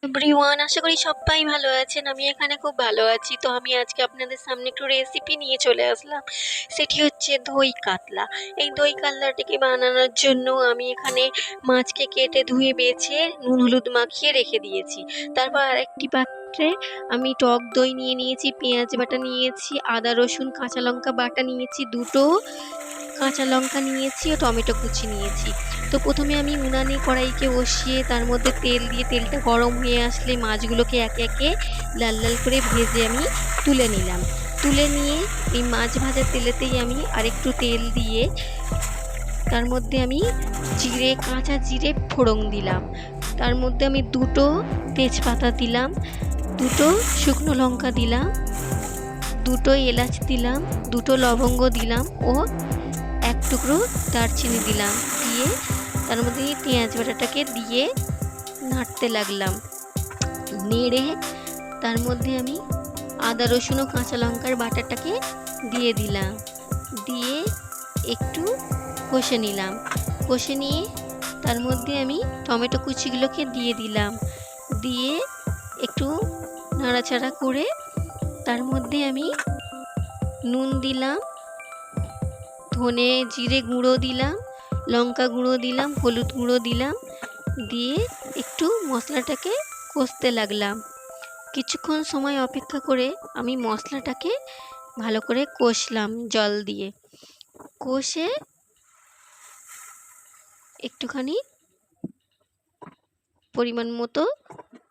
Everyone, আশা করি সবাই ভালো আছেন। আমি এখানে খুব ভালো আছি। তো আমি আজকে আপনাদের সামনে একটু রেসিপি নিয়ে চলে আসলাম। সেটি হচ্ছে দই কাতলা। এই দই কাতলাটাকে বানানোর জন্য আমি এখানে মাছকে কেটে ধুয়ে বেছে নুন হলুদ মাখিয়ে রেখে দিয়েছি। তারপর আরেকটি পাত্রে আমি টক দই নিয়ে নিয়েছি, পেঁয়াজ বাটা নিয়েছি, আদা রসুন কাঁচা লঙ্কা বাটা নিয়েছি, দুটো কাঁচা লঙ্কা নিয়েছি ও টমেটো কুচি নিয়েছি। তো প্রথমে আমি উনানে কড়াইকে বসিয়ে তার মধ্যে তেল দিয়ে তেলটা গরম হয়ে আসলে মাছগুলোকে একে একে লাল লাল করে ভেজে আমি তুলে নিলাম। তুলে নিয়ে এই মাছ ভাজা তেলেতেই আমি আরেকটু তেল দিয়ে তার মধ্যে আমি কাঁচা জিরে ফোড়ন দিলাম। তার মধ্যে আমি দুটো তেজপাতা দিলাম, দুটো শুকনো লঙ্কা দিলাম, দুটো এলাচ দিলাম, দুটো লবঙ্গ দিলাম ও এক টুকরো দারচিনি দিলাম। দিয়ে তার মধ্যে পেঁয়াজ বাটাটাকে দিয়ে নাড়তে লাগলাম। নেড়ে তার মধ্যে আমি আদা রসুন ও কাঁচা লঙ্কার বাটাটাকে দিয়ে দিলাম। দিয়ে একটু কষে নিলাম। কষে নিয়ে তার মধ্যে আমি টমেটো কুচিগুলোকে দিয়ে দিলাম। দিয়ে একটু নাড়াচাড়া করে তার মধ্যে আমি নুন দিলাম, ধনে জিরে গুঁড়ো দিলাম, লঙ্কা গুঁড়ো দিলাম, হলুদ গুঁড়ো দিলাম। দিয়ে একটু মশলাটাকে কষতে লাগলাম। কিছুক্ষণ সময় অপেক্ষা করে আমি মশলাটাকে ভালো করে কষলাম জল দিয়ে। কষে একটুখানি পরিমাণ মতো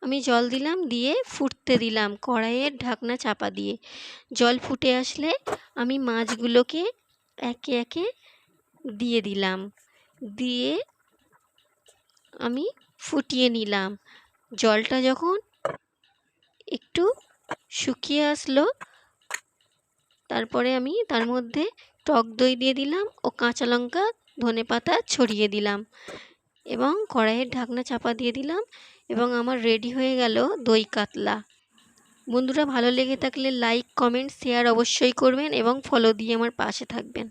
আমি জল দিলাম, দিয়ে ফুটতে দিলাম কড়াইয়ের ঢাকনা চাপা দিয়ে। জল ফুটে আসলে আমি মাছগুলোকে একে একে দিয়ে দিলাম। দিয়ে আমি ফুটিয়ে নিলাম। জলটা যখন একটু শুকিয়ে আসলো তারপরে আমি তার মধ্যে টক দই দিয়ে দিলাম ও কাঁচা লঙ্কা ধনেপাতা ছড়িয়ে দিলাম এবং কড়াইয়ের ঢাকনা চাপা দিয়ে দিলাম এবং আমার রেডি হয়ে গেল দই কাতলা। বন্ধুরা, ভালো লেগে থাকলে লাইক কমেন্ট শেয়ার অবশ্যই করবেন এবং ফলো দিয়ে আমার পাশে থাকবেন।